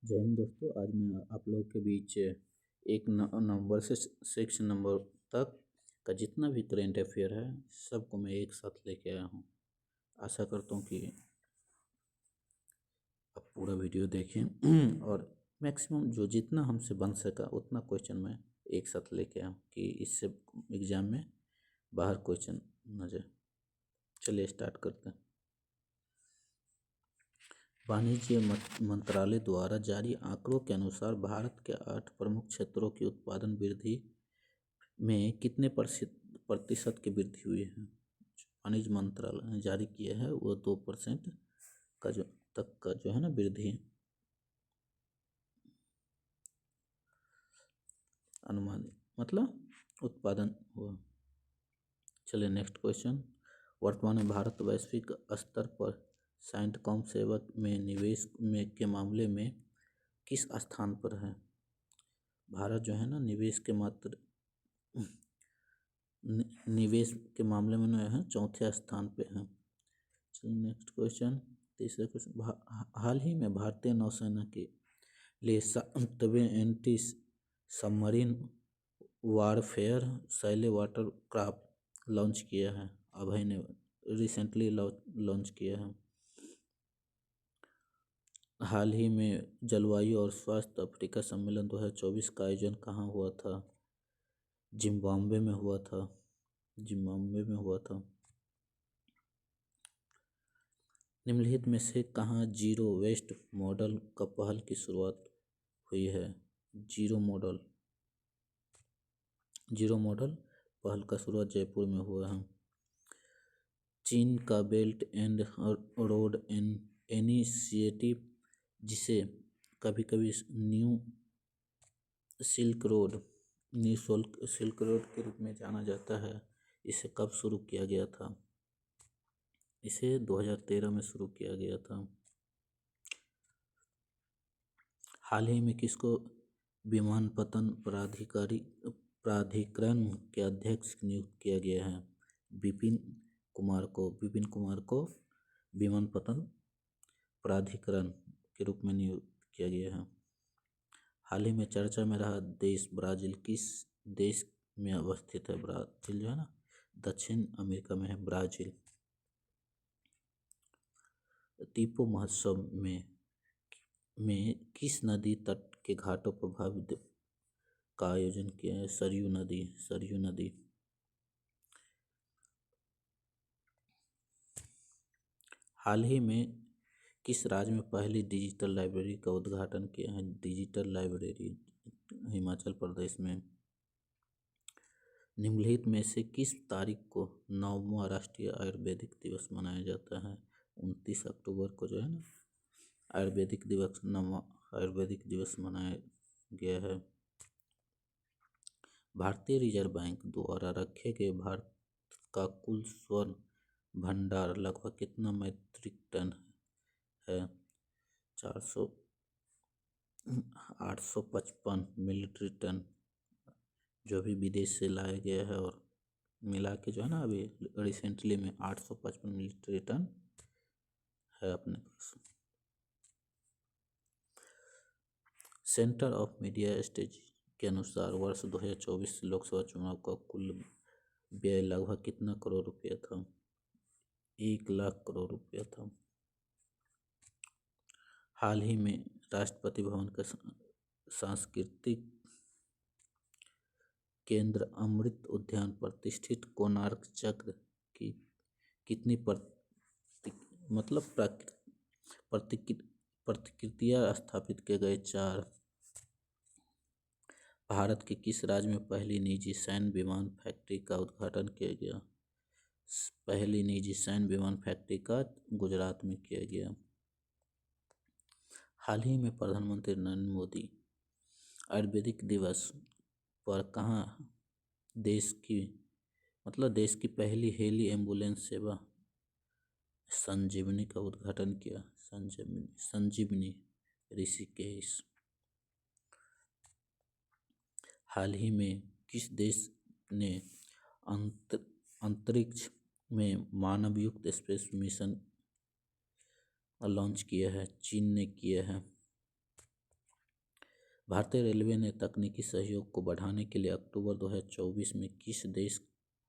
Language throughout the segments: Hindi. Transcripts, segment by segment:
जय हिंद दोस्तों। आज मैं आप लोगों के बीच एक नंबर से 6 नंबर तक का जितना भी करेंट अफेयर है सबको मैं एक साथ लेके आया हूँ। आशा करता हूँ कि आप पूरा वीडियो देखें और मैक्सिमम जो जितना हमसे बन सका उतना क्वेश्चन मैं एक साथ लेके आया हूँ कि इससे एग्ज़ाम में बाहर क्वेश्चन न जाए। चलिए स्टार्ट करते हैं। वाणिज्य मंत्रालय द्वारा जारी आंकड़ों के अनुसार भारत के 8 प्रमुख क्षेत्रों की उत्पादन वृद्धि में कितने प्रतिशत की वृद्धि हुई है। वाणिज्य मंत्रालय ने जारी किया है वो 2% का जो है ना वृद्धि अनुमानित मतलब उत्पादन हुआ। चलिए नेक्स्ट क्वेश्चन। वर्तमान में भारत वैश्विक स्तर पर सैटकॉम सेवा में निवेश के मामले में किस स्थान पर है। भारत जो है ना निवेश के मामले में जो है चौथे स्थान पे है। चलिए नेक्स्ट क्वेश्चन। तीसरे क्वेश्चन। हाल ही में भारतीय नौसेना के लिए 7वें anti submarine warfare shallow water craft launch किया है। अभय ने रिसेंटली लॉन्च किया है। हाल ही में जलवायु और स्वास्थ्य अफ्रीका सम्मेलन 2024 का आयोजन कहाँ हुआ था। जिम्बाब्वे में हुआ था। निम्नलिखित में से कहाँ जीरो वेस्ट मॉडल का पहल की शुरुआत हुई है। जीरो मॉडल पहल का शुरुआत जयपुर में हुआ है। चीन का बेल्ट एंड रोड इनिशिएटिव जिसे कभी कभी न्यू सिल्क रोड के रूप में जाना जाता है, इसे कब शुरू किया गया था। इसे 2013 में शुरू किया गया था। हाल ही में किसको विमानपत्तन प्राधिकरण के अध्यक्ष नियुक्त किया गया है। विपिन कुमार को विमानपत्तन प्राधिकरण के रूप में नियुक्त किया गया है। हाल ही में चर्चा में रहा देश ब्राज़ील किस देश में अवस्थित है। ब्राज़ील जो है ना दक्षिण अमेरिका में है ब्राज़ील। दीपों महोत्सव में किस नदी तट के घाटों पर भव्य का आयोजन किया है। सरयू नदी। हाल ही में किस राज्य में पहली डिजिटल लाइब्रेरी का उद्घाटन किया है। डिजिटल लाइब्रेरी हिमाचल प्रदेश में। निम्नलिखित में से किस तारीख को 9वां राष्ट्रीय आयुर्वेदिक दिवस मनाया जाता है। 29 अक्टूबर को जो है ना आयुर्वेदिक दिवस 9वां आयुर्वेदिक दिवस मनाया गया है। भारतीय रिजर्व बैंक द्वारा रखे गए भारत का कुल स्वर्ण भंडार लगभग कितना मीट्रिक टन है। 855 मीट्रिक टन जो भी विदेश से लाया गया है और मिला के जो है ना अभी रिसेंटली में 855 मीट्रिक टन है अपने पास। सेंटर ऑफ मीडिया स्टडी के अनुसार वर्ष 2024 लोकसभा चुनाव का कुल व्यय लगभग कितना करोड़ रुपया था। 1 लाख करोड़ रुपया था। हाल ही में राष्ट्रपति भवन का सांस्कृतिक केंद्र अमृत उद्यान प्रतिष्ठित कोणार्क चक्र की कितनी प्रतिकृतियां स्थापित किए गए। 4। भारत के किस राज्य में पहली निजी सैन्य विमान फैक्ट्री का उद्घाटन किया गया। पहली निजी सैन्य विमान फैक्ट्री का गुजरात में किया गया। हाल ही में प्रधानमंत्री नरेंद्र मोदी आयुर्वेदिक दिवस पर कहाँ देश की पहली हेली एम्बुलेंस सेवा संजीवनी का उद्घाटन किया। संजीवनी ऋषिकेश। हाल ही में किस देश ने अंतरिक्ष में मानवयुक्त स्पेस मिशन लॉन्च किया है। चीन ने किया है। भारतीय रेलवे ने तकनीकी सहयोग को बढ़ाने के लिए अक्टूबर 2024 में किस देश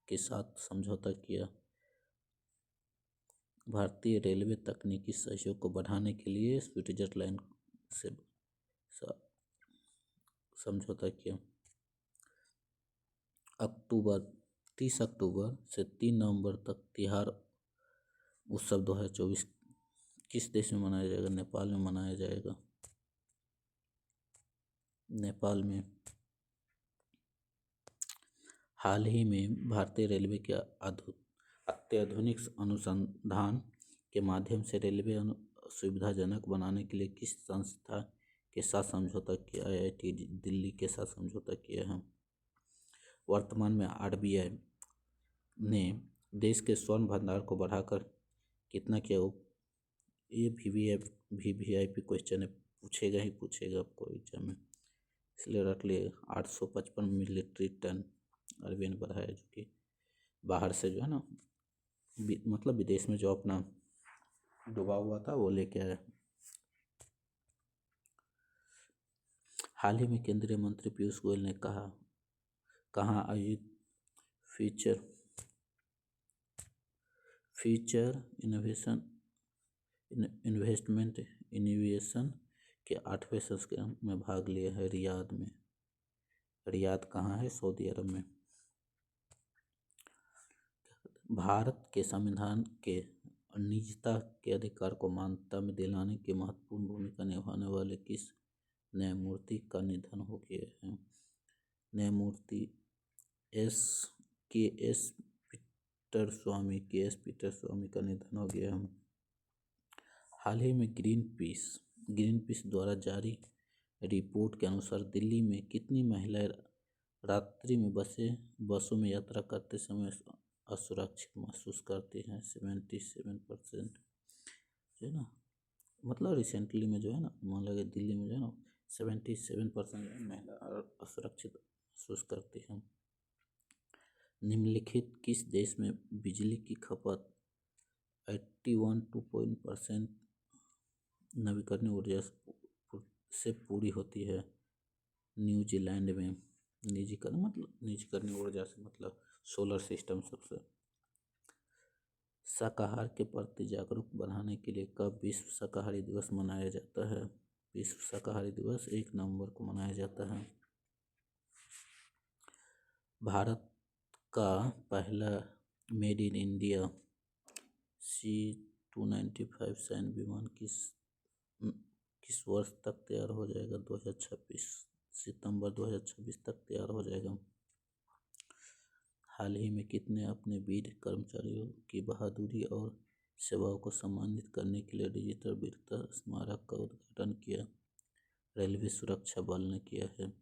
के साथ समझौता किया? भारतीय रेलवे तकनीकी सहयोग को बढ़ाने के लिए स्विट्जरलैंड से समझौता किया। अक्टूबर 30 अक्टूबर से 3 नवंबर तक तिहार उत्सव 2024 किस देश में मनाया जाएगा? नेपाल में मनाया जाएगा। नेपाल में। हाल ही में भारतीय रेलवे के अत्याधुनिक अनुसंधान के माध्यम से रेलवे सुविधाजनक बनाने के लिए किस संस्था के साथ समझौता किया? IIT दिल्ली के साथ समझौता किया है। वर्तमान में RBI ने देश के स्वर्ण भंडार को बढ़ाकर कितना किया? ये VVIP क्वेश्चन है, पूछेगा ही पूछेगा आपको एग्जाम में, इसलिए रख लिए। 855 मिलिट्री टन RBI ने बढ़ाया, जो कि बाहर से जो है ना, मतलब विदेश में जो अपना डूबा हुआ था वो लेके आया। हाल ही में केंद्रीय मंत्री पीयूष गोयल ने कहाँ आयोजित फ्यूचर इन्वेस्टमेंट इनोवेशन के 8वें संस्करण में भाग लिया है? रियाद में। रियाद कहाँ है? सऊदी अरब में। भारत के संविधान के निजता के अधिकार को मान्यता में दिलाने की महत्वपूर्ण भूमिका निभाने वाले किस न्यायमूर्ति का निधन हो गया है? न्यायमूर्ति के एस पीटर स्वामी का निधन हो गया है। हाल ही में ग्रीन पीस द्वारा जारी रिपोर्ट के अनुसार दिल्ली में कितनी महिलाएं रात्रि में बसों में यात्रा करते समय असुरक्षित महसूस करती हैं? 77% जो है ना, मतलब रिसेंटली में जो है ना, मान लगे दिल्ली में जो है ना 77% महिला असुरक्षित महसूस करती हैं। निम्नलिखित किस देश में बिजली की खपत 81% नवीकरणीय ऊर्जा से पूरी होती है? न्यूजीलैंड में। निजीकरण ऊर्जा से मतलब सोलर सिस्टम सबसे। शाकाहार के प्रति जागरूक बनाने के लिए कब विश्व शाकाहारी दिवस मनाया जाता है? विश्व शाकाहारी दिवस 1 नवंबर को मनाया जाता है। भारत का पहला मेड इन इंडिया C-295 सैन्य विमान किस वर्ष तक तैयार हो जाएगा? 2026 सितंबर 2026 तक तैयार हो जाएगा। हाल ही में कितने अपने वीर कर्मचारियों की बहादुरी और सेवाओं को सम्मानित करने के लिए डिजिटल वीरता स्मारक का उद्घाटन किया? रेलवे सुरक्षा बल ने किया है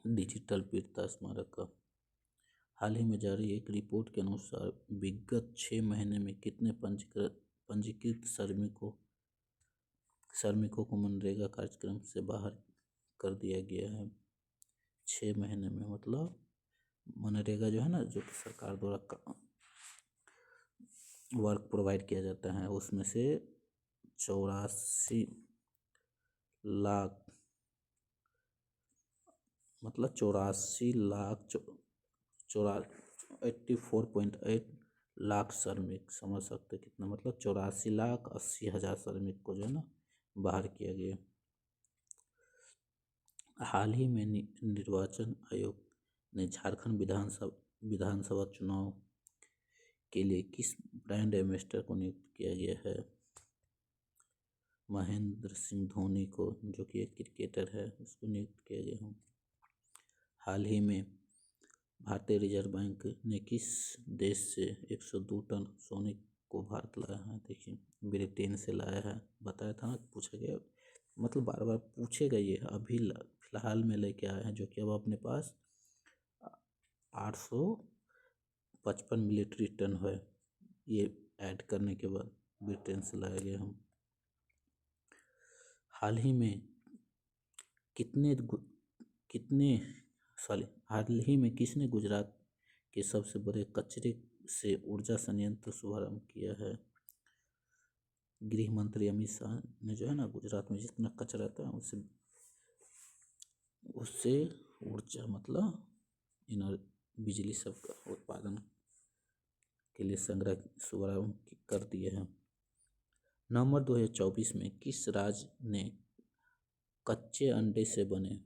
डिजिटल वीरता स्मारक का। हाल ही में जारी एक रिपोर्ट के अनुसार विगत 6 महीने में कितने पंजीकृत श्रमिकों को मनरेगा कार्यक्रम से बाहर कर दिया गया है? 6 महीने में, मतलब मनरेगा जो है ना, जो सरकार द्वारा वर्क प्रोवाइड किया जाता है, उसमें से 84 लाख, मतलब 84,84.8 लाख श्रमिक, समझ सकते कितना, मतलब 84,80,000 श्रमिक को जो है ना बाहर किया गया। हाल ही में निर्वाचन आयोग ने झारखंड विधानसभा चुनाव के लिए किस ब्रांड एम्बेसडर को नियुक्त किया गया है? महेंद्र सिंह धोनी को, जो कि एक क्रिकेटर है, उसको नियुक्त किया गया है। हाल ही में भारतीय रिजर्व बैंक ने किस देश से 102 टन सोने को भारत लाया है? देखिए, ब्रिटेन से लाया है, बताया था ना, पूछा गया, मतलब बार बार पूछेगा ये। अभी फिलहाल में लेके आए हैं, जो कि अब अपने पास 855 मिलिट्री टन है। ये ऐड करने के बाद ब्रिटेन से लाया गया हम। हाल ही में किसने गुजरात के सबसे बड़े कचरे से ऊर्जा संयंत्र शुभारंभ किया है? गृह मंत्री अमित शाह ने जो है ना, गुजरात में जितना कचरा रहता है उससे उससे ऊर्जा मतलब इनर बिजली सब का उत्पादन के लिए संग्रह शुभारंभ कर दिए हैं। नवंबर 2024 में किस राज्य ने कच्चे अंडे से बने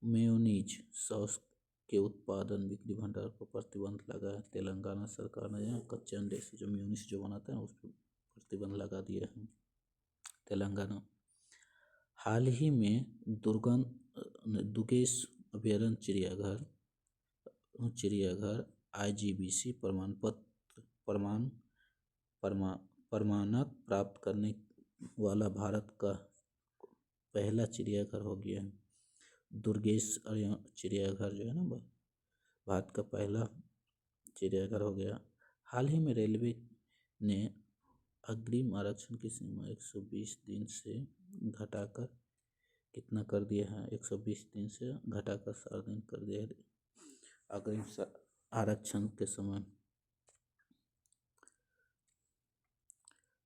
मेयोनीज सॉस के उत्पादन बिक्री भंडार पर प्रतिबंध लगाया? तेलंगाना सरकार ने यहाँ कच्चे अंडे से जो मेयोनीज जो बनाते हैं उस पर प्रतिबंध लगा दिया है, तेलंगाना। हाल ही में दुगेश अभयारण्य चिड़ियाघर IGBC प्रमाणक प्राप्त करने वाला भारत का पहला चिड़ियाघर हो गया है। दुर्गेश चिड़ियाघर जो है ना भारत का पहला चिड़ियाघर हो गया। हाल ही में रेलवे ने अग्रिम आरक्षण की सीमा 120 दिन से घटाकर कितना कर दिया है? 120 दिन से घटाकर 60 दिन कर दिया है अग्रिम आरक्षण के समय।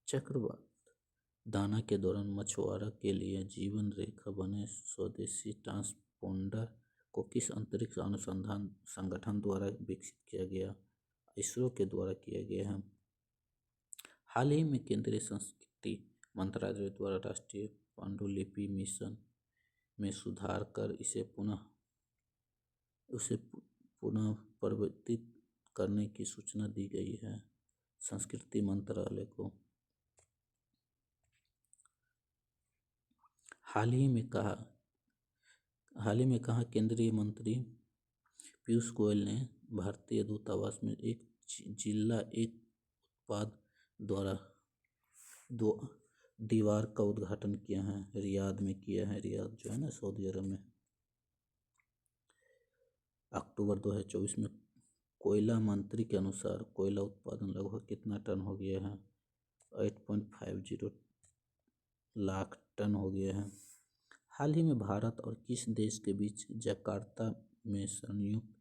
चक्रवात दाना के दौरान मछुआरों के लिए जीवन रेखा बने स्वदेशी ट्रांसपोंडर को किस अंतरिक्ष अनुसंधान संगठन द्वारा विकसित किया गया? इसरो के द्वारा किया गया है। हाल ही में केंद्रीय संस्कृति मंत्रालय द्वारा राष्ट्रीय पांडुलिपि मिशन में सुधार कर उसे पुनः परिवर्तित करने की सूचना दी गई है संस्कृति मंत्रालय को। हाल ही में कहा केंद्रीय मंत्री पीयूष गोयल ने भारतीय दूतावास में एक जिला एक उत्पाद द्वारा दीवार का उद्घाटन किया है, रियाद में किया है। रियाद जो है ना सऊदी अरब में। अक्टूबर 2024 में कोयला मंत्री के अनुसार कोयला उत्पादन लगभग कितना टन हो गया है? 8.50 लाख टन हो गया है। हाल ही में भारत और किस देश के बीच जकार्ता में संयुक्त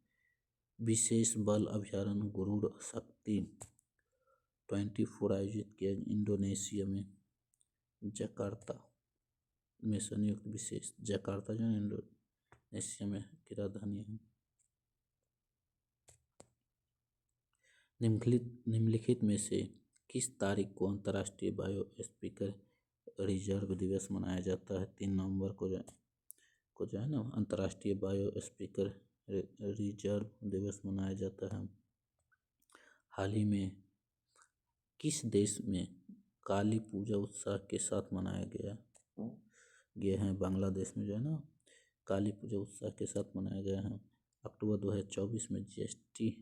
विशेष बल अभ्यारण्य गरुड़ शक्ति 24 आयोजित किया? इंडोनेशिया में जकार्ता में संयुक्त विशेष जकार्ता जो इंडोनेशिया में की राजधानी है। निम्नलिखित में से किस तारीख को अंतर्राष्ट्रीय बायोस्फीयर रिजर्व दिवस मनाया जाता है? 3 नवंबर को जो है ना अंतर्राष्ट्रीय बायोस्फीयर रिजर्व दिवस मनाया जाता है। हाल ही में किस देश में काली पूजा उत्साह के साथ मनाया गया है? बांग्लादेश में जो है ना काली पूजा उत्साह के साथ मनाया गया है। अक्टूबर 2024 में GST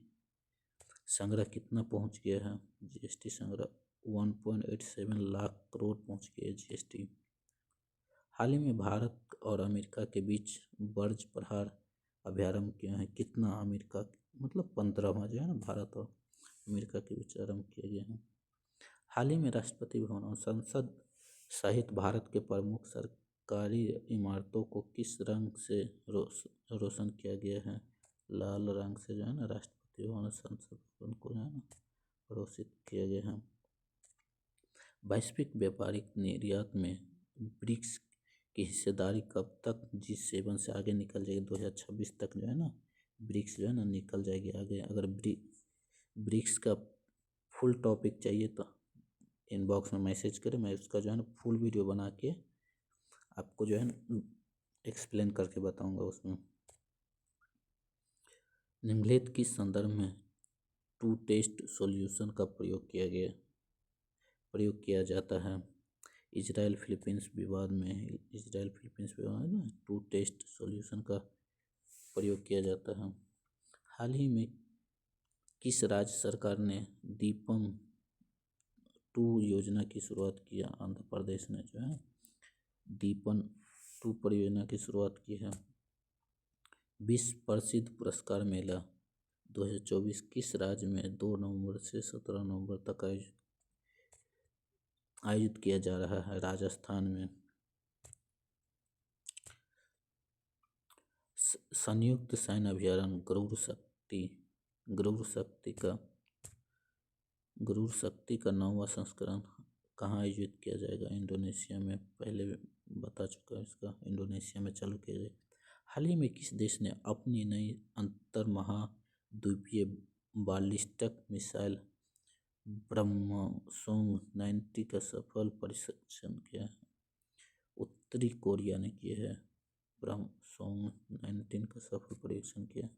संग्रह कितना पहुंच गया है? GST संग्रह 1.87 लाख करोड़ पहुंच गया है GST। हाल ही में भारत और अमेरिका के बीच बर्ज प्रहार अभ्यारण्य किया है कितना? अमेरिका मतलब 15वां जो है ना भारत और अमेरिका के बीच आरंभ किया गया है। हाल ही में राष्ट्रपति भवन और संसद सहित भारत के प्रमुख सरकारी इमारतों को किस रंग से रोशन किया गया है? लाल रंग से जो है ना राष्ट्रपति भवन और संसद भवन को जो है ना रोशित किया गया है। वैश्विक व्यापारिक निर्यात में ब्रिक्स की हिस्सेदारी कब तक G7 से आगे निकल जाएगी? 2026 तक जो है ना ब्रिक्स जो है ना निकल जाएगी आगे। अगर ब्रिक्स का फुल टॉपिक चाहिए तो इनबॉक्स में मैसेज करें, मैं उसका जो है ना फुल वीडियो बना के आपको जो है ना एक्सप्लेन करके बताऊंगा उसमें। निम्नलिखित किस संदर्भ में टू टेस्ट सॉल्यूशन का प्रयोग किया जाता है? इजराइल फिलीपींस विवाद में ना टू टेस्ट सॉल्यूशन का प्रयोग किया जाता है। हाल ही में किस राज्य सरकार ने दीपम 2 योजना की शुरुआत किया? आंध्र प्रदेश ने जो है दीपम 2 परियोजना की शुरुआत की है। विश्व प्रसिद्ध पुरस्कार मेला 2024 किस राज्य में 2 नवंबर से 17 नवंबर तक आयोजित किया जा रहा है? राजस्थान में। संयुक्त सैन्य अभ्यारण्य गरुड़ शक्ति का 9वां संस्करण कहाँ आयोजित किया जाएगा? इंडोनेशिया में। पहले बता चुका है इसका, इंडोनेशिया में चालू किया जाएगा। हाल ही में किस देश ने अपनी नई अंतर्महाद्वीपीय बालिस्टिक मिसाइल ब्रह्मोस 90 का सफल परीक्षण किया है? उत्तरी कोरिया ने किया है ब्रह्मोस 19 का सफल परीक्षण किया।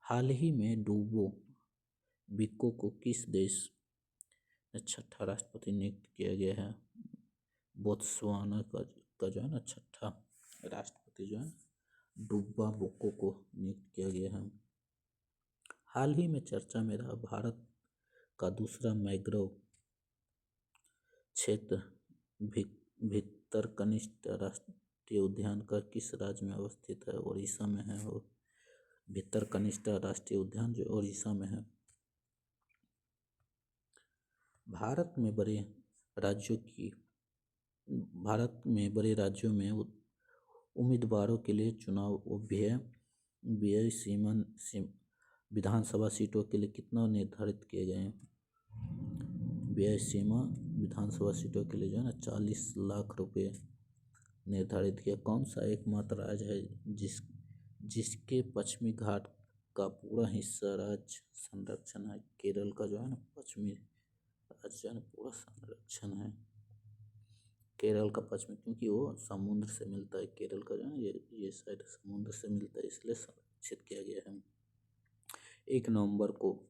हाल ही में डूबो बिको को किस देश में छठा राष्ट्रपति नियुक्त किया गया है? बोत्सवाना का जो है ना छठा राष्ट्रपति जो है डूबा बोको को नियुक्त किया गया है। हाल ही में चर्चा में रहा भारत का दूसरा मैंग्रोव क्षेत्र भितरकनिष्ठा राष्ट्रीय उद्यान का किस राज्य में अवस्थित है? ओडिशा में है। और भितरकनिष्ठा राष्ट्रीय उद्यान जो ओडिशा में है। भारत में बड़े राज्यों में उम्मीदवारों के लिए चुनाव व्यय सीमा विधानसभा सीटों के लिए कितना निर्धारित किए गए हैं? व्यय सीमा विधानसभा सीटों के लिए जो है ना 40 लाख रुपए निर्धारित किया। कौन सा एकमात्र राज्य है जिसके पश्चिमी घाट का पूरा हिस्सा राज्य संरक्षण है? केरल का जो है ना पश्चिमी राज्य जो है ना पूरा संरक्षण है। केरल का पश्चिमी, क्योंकि वो समुद्र से मिलता है। केरल का जो है ये साइड समुद्र से मिलता है, इसलिए संरक्षित किया गया है। 1 नवंबर को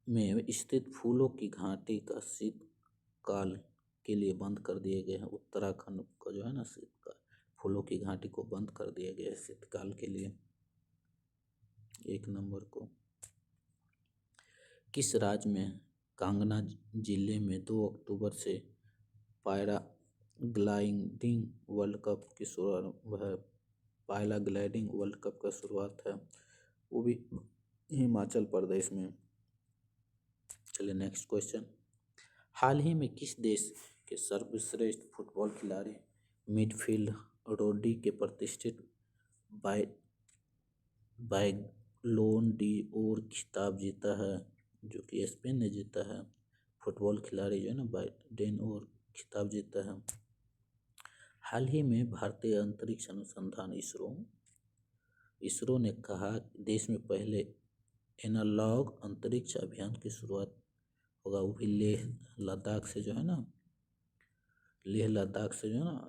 में स्थित फूलों की घाटी का शीतकाल के लिए बंद कर दिए गए हैं। उत्तराखंड का जो है ना शीतकाल फूलों की घाटी को बंद कर दिया गया है शीतकाल के लिए 1 नवंबर को। किस राज्य में कांगना जिले में 2 अक्टूबर से पैराग्लाइडिंग वर्ल्ड कप की शुरुआत है? पैराग्लाइडिंग वर्ल्ड कप का शुरुआत है वो भी हिमाचल प्रदेश में। चलिए नेक्स्ट क्वेश्चन। हाल ही में किस देश के सर्वश्रेष्ठ फुटबॉल खिलाड़ी मिडफील्ड रोडी के प्रतिष्ठित बैलोन डी'ओर खिताब जीता है? जो कि स्पेन ने जीता है। फुटबॉल खिलाड़ी जो है ना बैलोन खिताब जीता है। हाल ही में भारतीय अंतरिक्ष अनुसंधान इसरो ने कहा देश में पहले एनालॉग अंतरिक्ष अभियान की शुरुआत होगा। वो भी लेह लद्दाख से जो है ना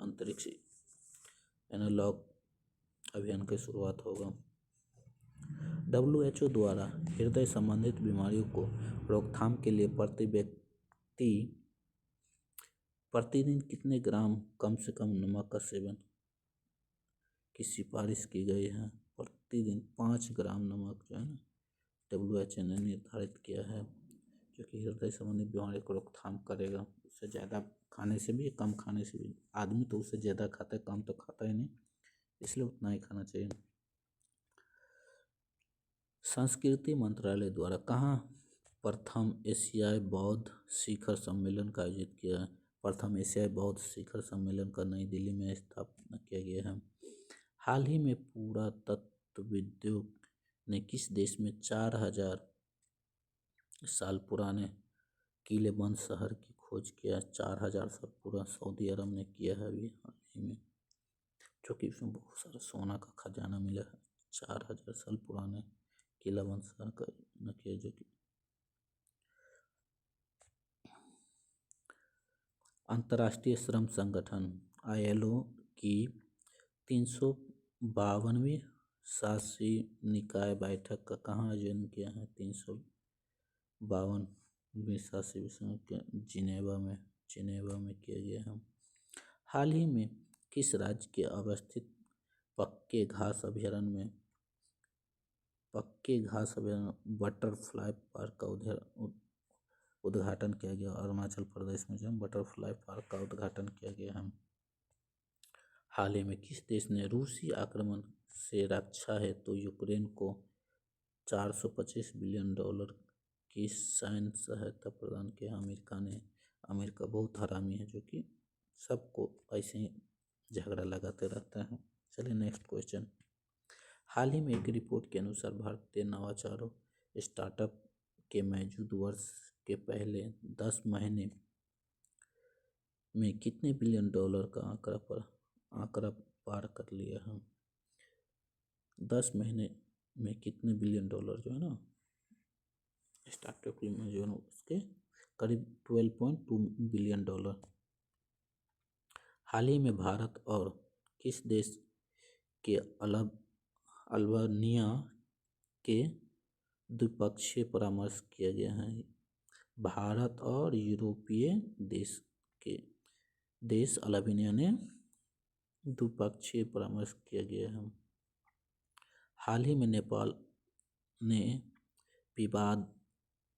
अंतरिक्ष एनालॉग अभियान की शुरुआत होगा। WHO द्वारा हृदय संबंधित बीमारियों को रोकथाम के लिए प्रति व्यक्ति प्रतिदिन कितने ग्राम कम से कम नमक का सेवन की सिफारिश की गई है? प्रतिदिन 5 ग्राम नमक जो है ना WHO ने निर्धारित किया है, जो कि हृदय संबंधी बीमारी को रोकथाम करेगा। उससे ज़्यादा खाने से भी कम खाने से भी, आदमी तो उससे ज़्यादा खाता है, कम तो खाता ही नहीं, इसलिए उतना ही खाना चाहिए। संस्कृति मंत्रालय द्वारा कहाँ प्रथम एशियाई बौद्ध शिखर सम्मेलन का आयोजित किया है? प्रथम एशियाई बौद्ध शिखर सम्मेलन का नई दिल्ली में स्थापना किया गया है। हाल ही में पुरातत्वविदों ने किस देश में 4000 साल पुराने किलेबंद शहर की खोज किया? 4000 साल पूरा सऊदी अरब ने किया है अभी हाल ही में, जो कि उसमें बहुत सारा सोना का खजाना मिला है। 4000 साल पुराने किलेबंद शहर का न किया। जो कि अंतर्राष्ट्रीय श्रम संगठन ILO की 352वीं शासी निकाय बैठक का कहाँ आयोजन किया है? 352वीं शासी जिनेवा में किया गया है। हाल ही में किस राज्य के अवस्थित पक्के घास अभयारण्य बटरफ्लाई पार्क का उद्घाटन किया गया? अरुणाचल प्रदेश में जो बटरफ्लाई पार्क का उद्घाटन किया गया है। हाल ही में किस देश ने रूसी आक्रमण से रक्षा हेतु यूक्रेन को $425 बिलियन की सैन्य सहायता प्रदान किया? अमेरिका बहुत हरामी है, जो कि सबको ऐसे ही झगड़ा लगाते रहता है। चलिए नेक्स्ट क्वेश्चन। हाल ही में एक रिपोर्ट के अनुसार भारतीय नवाचारों स्टार्टअप के मौजूदा वर्ष के पहले 10 महीने में कितने $1 बिलियन का आंकड़ा आंकड़ा पार कर लिया है। 10 महीने में कितने बिलियन डॉलर जो है ना स्टार्टअप में जो है ना उसके करीब 12.2 बिलियन डॉलर। हाल ही में भारत और किस देश के अल्बानिया के द्विपक्षीय परामर्श किया गया है? भारत और यूरोपीय देश अल्बानिया ने द्विपक्षीय परामर्श किया गया है। हाल ही में नेपाल ने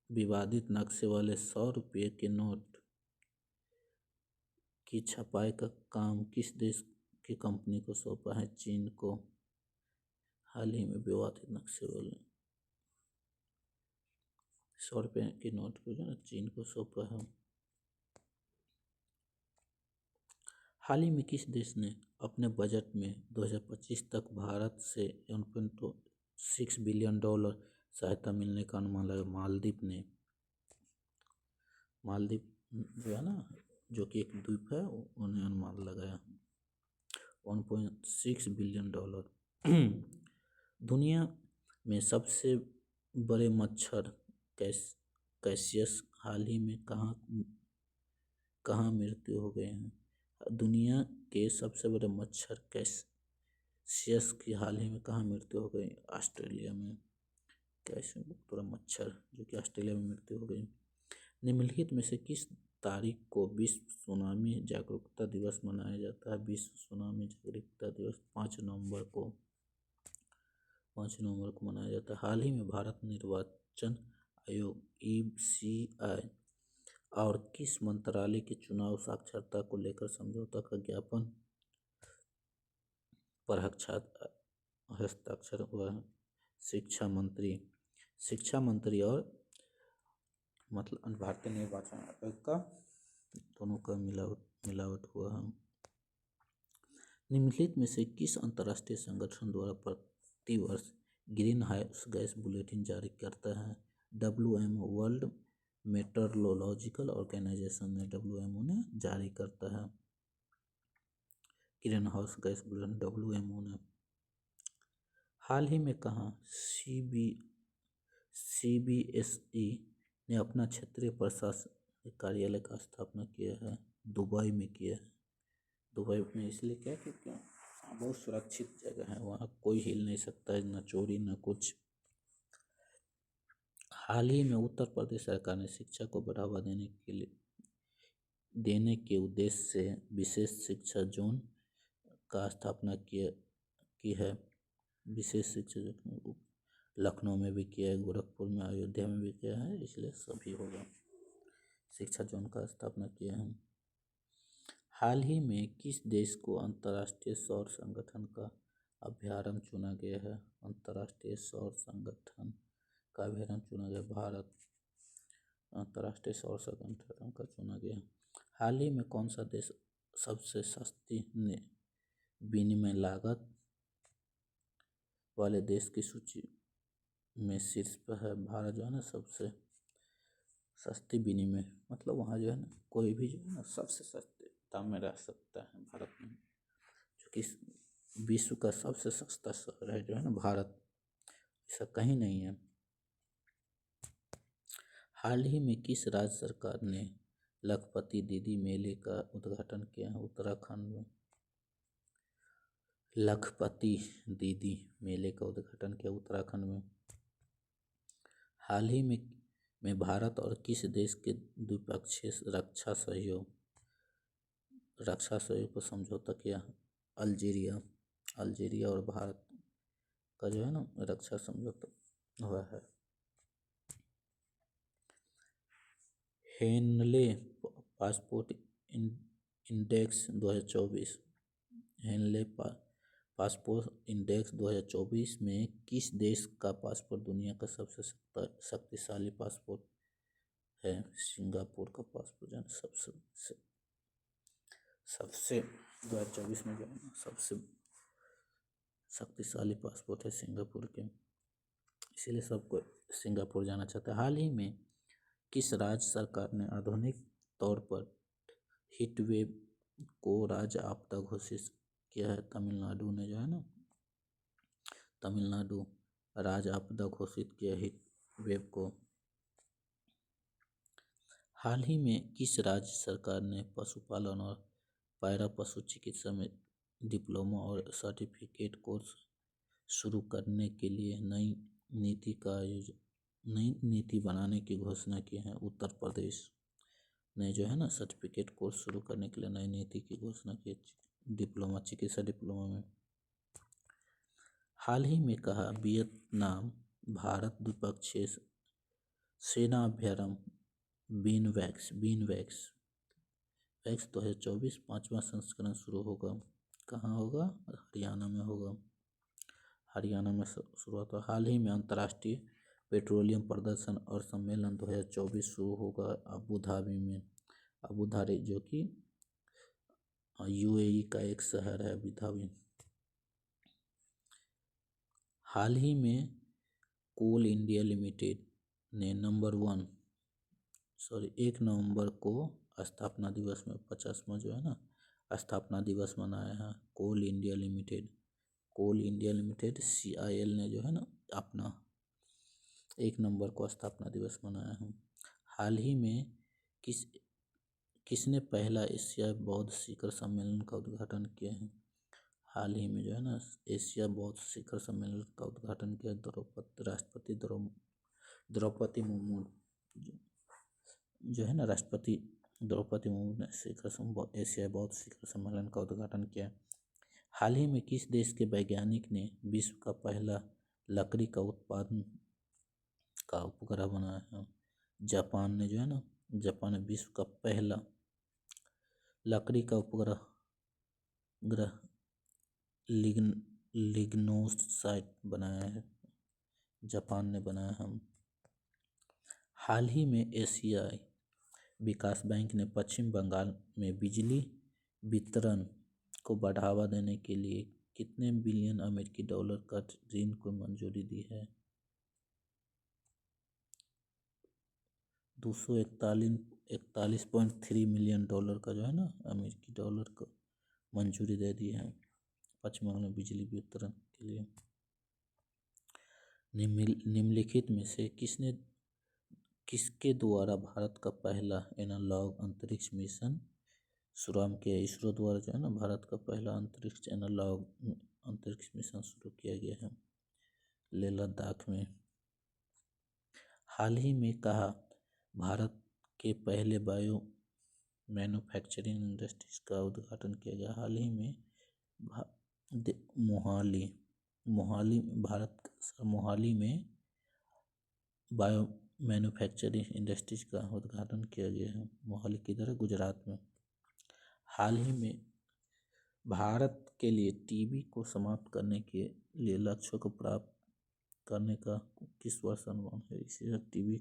विवादित नक्शे वाले 100 रुपये के नोट की छपाई का काम किस देश की कंपनी को सौंपा है? चीन को। हाल ही में विवादित नक्शे वाले 100 रुपये के नोट को जो है चीन को सौंपा है। हाल ही में किस देश ने अपने बजट में 2025 तक भारत से 1.6 बिलियन डॉलर सहायता मिलने का अनुमान लगाया? मालदीव जो है ना जो कि एक द्वीप है उन्हें अनुमान लगाया 1.6 बिलियन डॉलर। दुनिया में सबसे बड़े मच्छर कैसियस हाल ही में कहाँ मृत्यु हो गए हैं? दुनिया के सबसे बड़े मच्छर कैसियस की हाल ही में कहाँ मृत्यु हो गई? ऑस्ट्रेलिया में। कैसियस पूरा मच्छर जो कि ऑस्ट्रेलिया में मृत्यु हो गई। निम्नलिखित में से किस तारीख को विश्व सुनामी जागरूकता दिवस मनाया जाता है? विश्व सुनामी जागरूकता दिवस 5 नवंबर को मनाया जाता है। हाल ही में भारत निर्वाचन आयोग (ECI) और किस मंत्रालय के चुनाव साक्षरता को लेकर समझौता का ज्ञापन पर हस्ताक्षर हुआ है? शिक्षा मंत्री और मतलब भारतीय निर्वाचन आयोग का दोनों का मिलावट हुआ है। निम्नलिखित में से किस अंतर्राष्ट्रीय संगठन द्वारा प्रति वर्ष ग्रीन हाउस गैस बुलेटिन जारी करता है? WMO वर्ल्ड मेट्रोलॉजिकल ऑर्गेनाइजेशन ने WMO ने जारी करता है green house gas bulletin WMO ने। हाल ही में कहाँ CBSE ने अपना क्षेत्रीय प्रशासनिक कार्यालय का स्थापना किया है? दुबई में किया है। दुबई में इसलिए क्या क्योंकि बहुत सुरक्षित जगह है, वहाँ कोई हिल नहीं सकता है, न चोरी न कुछ। हाल ही में उत्तर प्रदेश सरकार ने शिक्षा को बढ़ावा देने के उद्देश्य से विशेष शिक्षा जोन का स्थापना की है। विशेष शिक्षा जोन लखनऊ में भी किया है, गोरखपुर में, अयोध्या में भी किया है, इसलिए सभी होगा शिक्षा जोन का स्थापना किया है। हाल ही में किस देश को अंतर्राष्ट्रीय सौर संगठन का अभ्यारण्य चुना गया है? अंतर्राष्ट्रीय सौर संगठन का अभ्यारण्य चुना गया भारत अंतर्राष्ट्रीय सौर संगठन का चुना गया। हाल ही में कौन सा देश सबसे सस्ती विनिमय लागत वाले देश की सूची में शीर्ष पर है? भारत जो है ना सबसे सस्ती विनिमय मतलब वहाँ जो है ना कोई भी जो है ना सबसे सस्ते दाम में रह सकता है भारत में, जो कि विश्व का सबसे सस्ता शहर है जो है ना भारत, ऐसा कहीं नहीं है। हाल ही में किस राज्य सरकार ने लखपति दीदी मेले का उद्घाटन किया है? उत्तराखंड में लखपति दीदी मेले का उद्घाटन किया उत्तराखंड में। हाल ही में भारत और किस देश के द्विपक्षीय रक्षा सहयोग पर समझौता किया? अल्जीरिया और भारत का जो है ना रक्षा समझौता हुआ है। Henley passport index 2024 Henley passport index 2024 में किस देश का पासपोर्ट दुनिया का सबसे शक्तिशाली पासपोर्ट है? सिंगापुर का पासपोर्ट जो है सबसे 2024 में जो है सबसे शक्तिशाली पासपोर्ट है सिंगापुर के, इसीलिए सबको सिंगापुर जाना चाहता है। हाल ही में किस राज्य सरकार ने आधुनिक तौर पर हीट वेव को राज्य आपदा घोषित किया है तमिलनाडु ने, जो है ना, तमिलनाडु राज्य आपदा घोषित किया हीट वेव को। हाल ही में किस राज्य सरकार ने पशुपालन और पैरा पशु चिकित्सा में डिप्लोमा और सर्टिफिकेट कोर्स शुरू करने के लिए नई नीति बनाने की घोषणा की है? उत्तर प्रदेश ने, जो है ना, सर्टिफिकेट कोर्स शुरू करने के लिए नई नीति की घोषणा की डिप्लोमा, चिकित्सा डिप्लोमा में। हाल ही में कहा वियतनाम भारत द्विपक्षीय सेना अभ्यारण्य बीनवैक्स 2024 5वां संस्करण शुरू होगा। कहाँ होगा? हरियाणा में होगा। हरियाणा में शुरू होता है। हाल ही में अंतर्राष्ट्रीय पेट्रोलियम प्रदर्शन और सम्मेलन 2024 शुरू होगा अबू धाबी में। अबू धाबी जो कि यूएई का एक शहर है, अबू धाबी। हाल ही में कोल इंडिया लिमिटेड ने 1 नवंबर को स्थापना दिवस में 50वां, जो है ना, स्थापना दिवस मनाया है। कोल इंडिया लिमिटेड CIL ने, जो है ना, अपना 1 नवंबर को स्थापना दिवस मनाया है। हाल ही में किसने पहला एशिया बौद्ध शिखर सम्मेलन का उद्घाटन किया है? हाल ही में, जो है ना, एशिया बौद्ध शिखर सम्मेलन का उद्घाटन किया राष्ट्रपति द्रौपदी मुर्मू, जो है ना, राष्ट्रपति द्रौपदी मुर्मू ने एशिया बौद्ध शिखर सम्मेलन का उद्घाटन किया। हाल ही में किस देश के वैज्ञानिक ने विश्व का पहला लकड़ी का उत्पादन का उपग्रह बनाया है? जापान ने, जो है ना, जापान ने विश्व का पहला लकड़ी का उपग्रह लिग्नोसाइट बनाया है, जापान ने बनाया है। हाल ही में एशियाई विकास बैंक ने पश्चिम बंगाल में बिजली वितरण को बढ़ावा देने के लिए कितने बिलियन अमेरिकी डॉलर का ऋण को मंजूरी दी है? 241.3 मिलियन डॉलर का, जो है ना, अमेरिकी डॉलर का मंजूरी दे दी है पश्चिम बंगाल में बिजली वितरण के लिए। निम्नलिखित में से किसके द्वारा भारत का पहला एनालॉग अंतरिक्ष मिशन शुरू किया? इसरो द्वारा, जो है ना, भारत का पहला एनालॉग अंतरिक्ष मिशन शुरू किया गया है लेह लद्दाख में। हाल ही में कहा भारत के पहले बायो मैन्युफैक्चरिंग इंडस्ट्रीज का उद्घाटन किया गया। हाल ही में मोहाली में बायो मैन्युफैक्चरिंग इंडस्ट्रीज का उद्घाटन किया गया है। मोहाली किधर है? गुजरात में। हाल ही में भारत के लिए टीबी को समाप्त करने के लिए लक्ष्यों को प्राप्त करने का किस वर्ष अनुमान है? इसी टीबी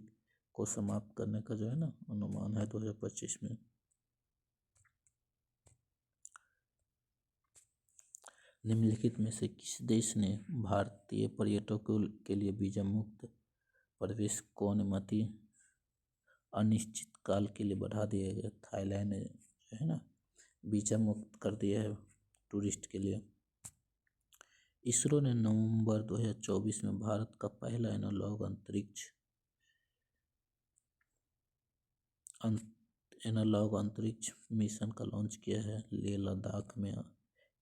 को समाप्त करने का, जो है ना, अनुमान है 2025 में। निम्नलिखित में से किस देश ने भारतीय पर्यटकों के लिए वीजा मुक्त प्रवेश को अनुमति अनिश्चित काल के लिए बढ़ा दिया गया? थाईलैंड ने, जो है ना, वीजा मुक्त कर दिया है टूरिस्ट के लिए। इसरो ने नवंबर 2024 में भारत का पहला एनालॉग अंतरिक्ष मिशन का लॉन्च किया है लेह लद्दाख में।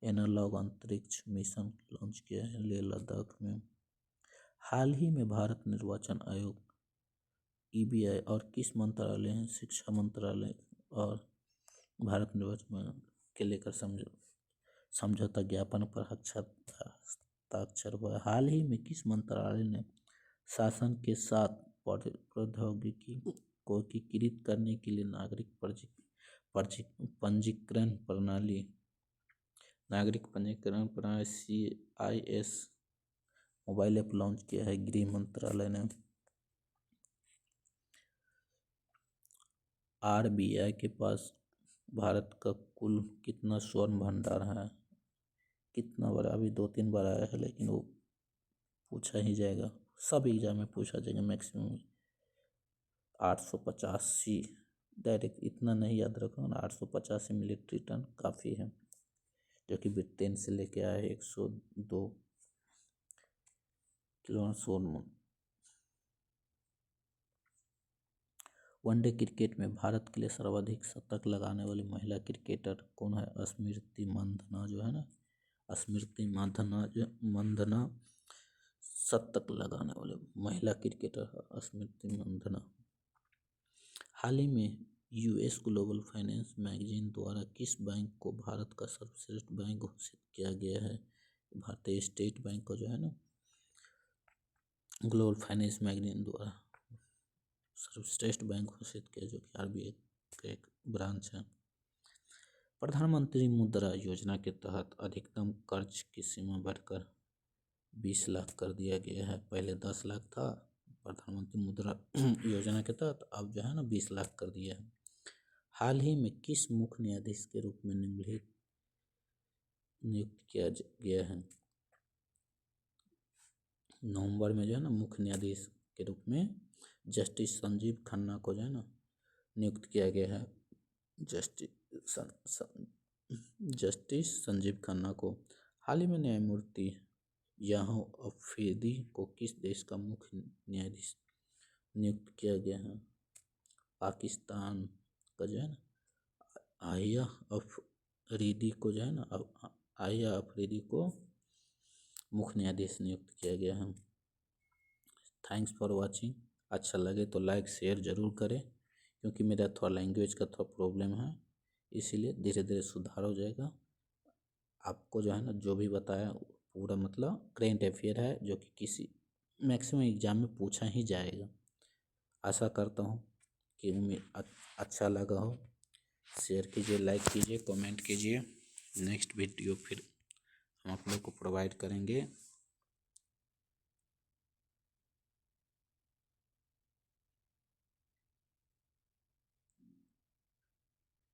एनालॉग अंतरिक्ष मिशन लॉन्च किया है लेह लद्दाख में। हाल ही में भारत निर्वाचन आयोग EBI और किस मंत्रालय हैं? शिक्षा मंत्रालय और भारत निर्वाचन के लेकर समझौता ज्ञापन पर हस्ताक्षर हुआ। हाल ही में किस मंत्रालय ने शासन के साथ प्रौद्योगिकी को एकीकृत करने के लिए नागरिक पंजीकरण प्रणाली CIS मोबाइल ऐप लॉन्च किया है? गृह मंत्रालय ने। RBI के पास भारत का कुल कितना स्वर्ण भंडार है? कितना बड़ा? अभी 2-3 बार आया है, लेकिन वो पूछा ही जाएगा, सब एग्जाम में पूछा जाएगा मैक्सिमम। 885 डायरेक्ट, इतना नहीं याद रखो ना, 885 मिलिट्री टन काफ़ी है। जो कि ब्रिटेन से लेके आए 102 किलो स्वर्ण। वनडे क्रिकेट में भारत के लिए सर्वाधिक शतक लगाने वाली महिला क्रिकेटर कौन है? स्मृति मंधना जो है ना, स्मृति मंधना शतक लगाने वाले महिला क्रिकेटर है स्मृति मंधना। हाल ही में यूएस ग्लोबल फाइनेंस मैगजीन द्वारा किस बैंक को भारत का सर्वश्रेष्ठ बैंक घोषित किया गया है? भारतीय स्टेट बैंक को जो है ना ग्लोबल फाइनेंस मैगजीन द्वारा सर्वश्रेष्ठ बैंक घोषित किया, जो कि आरबीआई का एक ब्रांच है। प्रधानमंत्री मुद्रा योजना के तहत अधिकतम कर्ज की सीमा बढ़कर 20 लाख कर दिया गया है। पहले 10 लाख था प्रधानमंत्री मुद्रा योजना के तहत, अब जो है ना 20 लाख कर दिया है। हाल ही में किस मुख्य न्यायाधीश के रूप में नियुक्त किया गया है? नवंबर में जो है ना मुख्य न्यायाधीश के रूप में जस्टिस संजीव खन्ना को जो है ना नियुक्त किया गया है। जस्टिस संजीव खन्ना को। हाल ही में न्यायमूर्ति याहू अफरीदी को किस देश का मुख्य न्यायाधीश नियुक्त किया गया है? पाकिस्तान का जो है ना आहिया अफरीदी को जो है ना आहिया अफरीदी को मुख्य न्यायाधीश नियुक्त किया गया है। Thanks for watching. अच्छा लगे तो लाइक शेयर ज़रूर करें, क्योंकि मेरा थोड़ा लैंग्वेज का थोड़ा प्रॉब्लम है, इसीलिए धीरे धीरे सुधार हो जाएगा। आपको जो है ना जो भी बताया पूरा मतलब करेंट अफेयर है, जो कि किसी मैक्सिमम एग्जाम में पूछा ही जाएगा। आशा करता हूँ कि उम्मीद अच्छा लगा हो। शेयर कीजिए, लाइक कीजिए, कमेंट कीजिए। नेक्स्ट वीडियो फिर हम आप लोग को प्रोवाइड करेंगे।